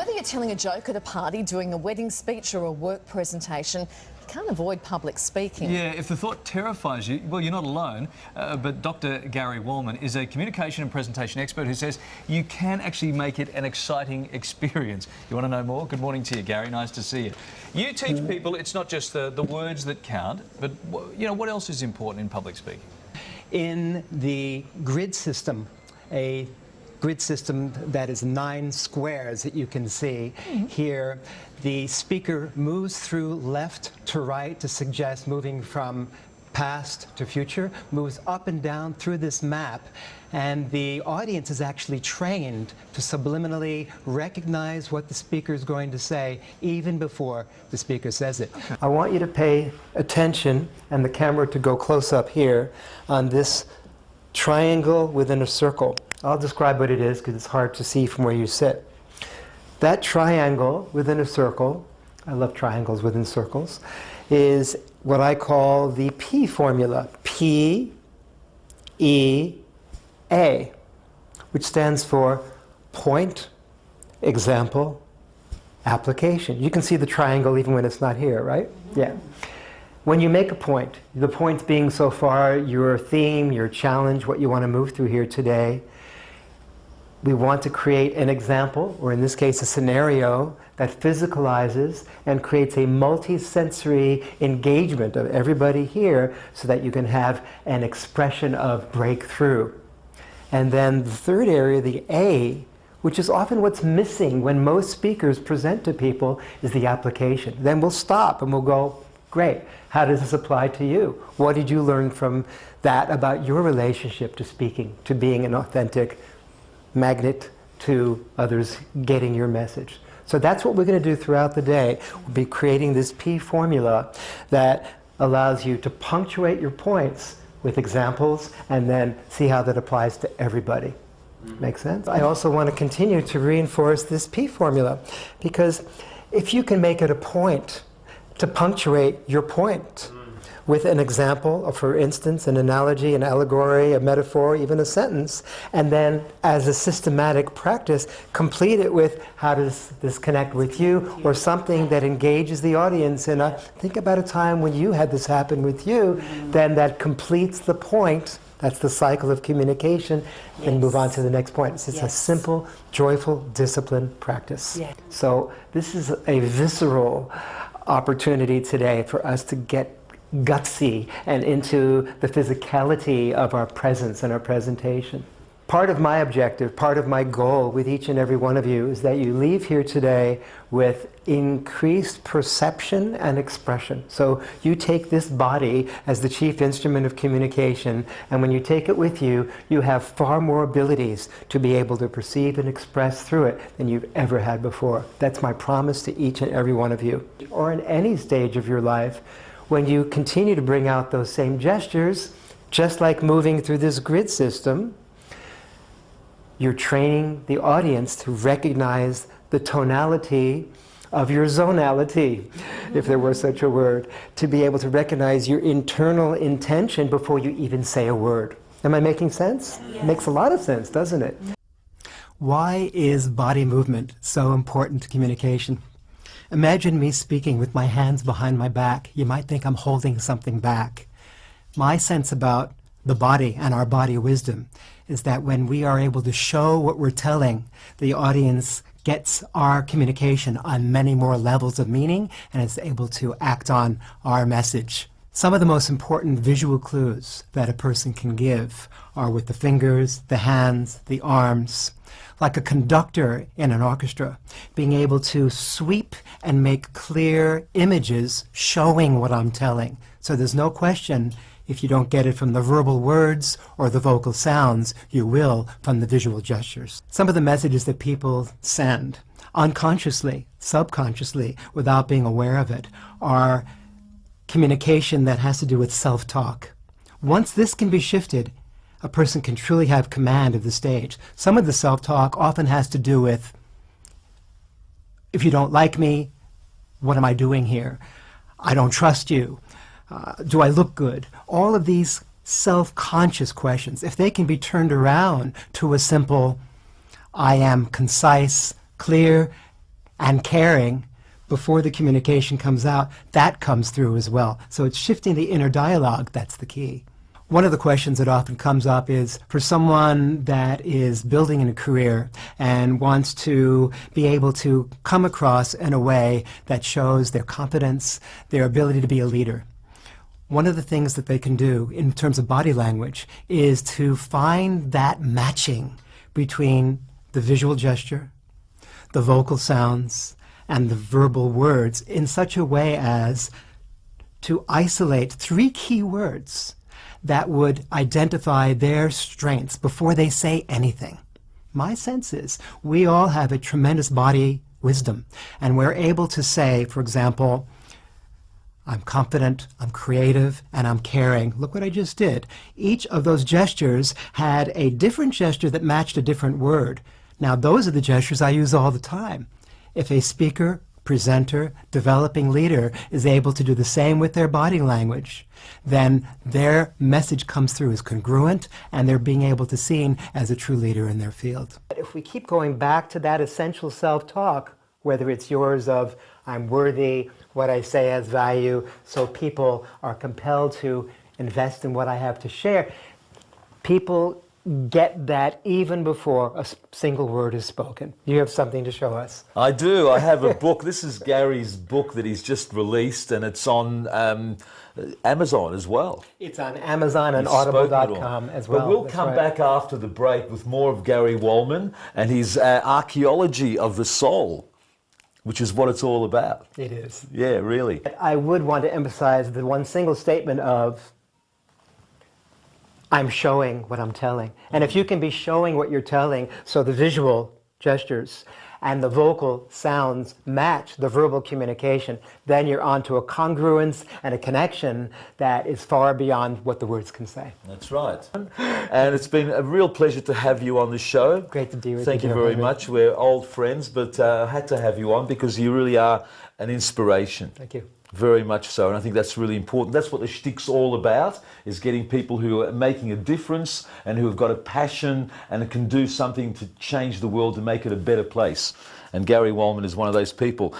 Whether you're telling a joke at a party, doing a wedding speech or a work presentation, you can't avoid public speaking. Yeah, if the thought terrifies you, well, you're not alone. But Dr. Gary Wallman is a communication and presentation expert who says you can actually make it an exciting experience. You want to know more? Good morning to you, Gary. Nice to see you. You teach people it's not just the words that count, but you know, what else is important in public speaking? In the grid system, a grid system that is 9 squares that you can see here, the speaker moves through left to right to suggest moving from past to future, moves up and down through this map, and the audience is actually trained to subliminally recognize what the speaker is going to say even before the speaker says it. I want you to pay attention, and the camera to go close up here, on this triangle within a circle. I'll describe what it is because it's hard to see from where you sit. That triangle within a circle, I love triangles within circles, is what I call the P formula, P-E-A, which stands for point, example, application. You can see the triangle even when it's not here, right? Yeah. When you make a point, the point being so far your theme, your challenge, what you want to move through here today, we want to create an example, or in this case a scenario, that physicalizes and creates a multi-sensory engagement of everybody here so that you can have an expression of breakthrough. And then the third area, the A, which is often what's missing when most speakers present to people, is the application. Then we'll stop and we'll go, great, how does this apply to you? What did you learn from that about your relationship to speaking, to being an authentic magnet to others getting your message? So that's what we're going to do throughout the day. We'll be creating this P formula that allows you to punctuate your points with examples and then see how that applies to everybody. Make sense? I also want to continue to reinforce this P formula, because if you can make it a point to punctuate your point with an example, or for instance, an analogy, an allegory, a metaphor, even a sentence, and then as a systematic practice, complete it with how does this connect with you, or something that engages the audience in a, think about a time when you had this happen with you, then that completes the point. That's the cycle of communication, and move on to the next point. It's a simple, joyful, disciplined practice. So this is a visceral opportunity today for us to get gutsy and into the physicality of our presence and our presentation. Part of my objective, part of my goal with each and every one of you is that you leave here today with increased perception and expression. So you take this body as the chief instrument of communication, and when you take it with you, you have far more abilities to be able to perceive and express through it than you've ever had before. That's my promise to each and every one of you. Or in any stage of your life, when you continue to bring out those same gestures, just like moving through this grid system, you're training the audience to recognize the tonality of your zonality, if there were such a word, to be able to recognize your internal intention before you even say a word. Am I making sense? Yes. It makes a lot of sense, doesn't it? Why is body movement so important to communication? Imagine me speaking with my hands behind my back. You might think I'm holding something back. My sense about the body and our body wisdom is that when we are able to show what we're telling, the audience gets our communication on many more levels of meaning and is able to act on our message. Some of the most important visual clues that a person can give are with the fingers, the hands, the arms. Like a conductor in an orchestra, being able to sweep and make clear images showing what I'm telling. So there's no question, if you don't get it from the verbal words or the vocal sounds, you will from the visual gestures. Some of the messages that people send, unconsciously, subconsciously, without being aware of it, are communication that has to do with self-talk. Once this can be shifted, a person can truly have command of the stage. Some of the self-talk often has to do with, if you don't like me, what am I doing here? I don't trust you. Do I look good? All of these self-conscious questions, if they can be turned around to a simple, I am concise, clear, and caring before the communication comes out, that comes through as well. So it's shifting the inner dialogue that's the key. One of the questions that often comes up is for someone that is building a career and wants to be able to come across in a way that shows their competence, their ability to be a leader. One of the things that they can do in terms of body language is to find that matching between the visual gesture, the vocal sounds, and the verbal words in such a way as to isolate 3 key words that would identify their strengths before they say anything. My sense is we all have a tremendous body wisdom, and we're able to say, for example, I'm confident, I'm creative, and I'm caring. Look what I just did. Each of those gestures had a different gesture that matched a different word. Now, those are the gestures I use all the time. If a speaker, presenter, developing leader is able to do the same with their body language, then their message comes through as congruent and they're being able to seen as a true leader in their field. If we keep going back to that essential self-talk, whether it's yours of I'm worthy, what I say has value, so people are compelled to invest in what I have to share, people get that even before a single word is spoken. You have something to show us. I do. I have a book. This is Gary's book that he's just released, and it's on Amazon as well. It's on Amazon and audible.com as well. But we'll That's come right. back after the break with more of Gary Wollman and his archaeology of the soul, which is what it's all about. It is. Yeah, really. I would want to emphasize the one single statement of I'm showing what I'm telling. And if you can be showing what you're telling, so the visual gestures and the vocal sounds match the verbal communication, then you're onto a congruence and a connection that is far beyond what the words can say. That's right. And it's been a real pleasure to have you on the show. Great to be with you. Thank you very much. We're old friends, but I had to have you on because you really are an inspiration. Thank you. Very much so, and I think that's really important. That's what the Schtick's all about, is getting people who are making a difference and who have got a passion and can do something to change the world to make it a better place. And Gary Wollman is one of those people.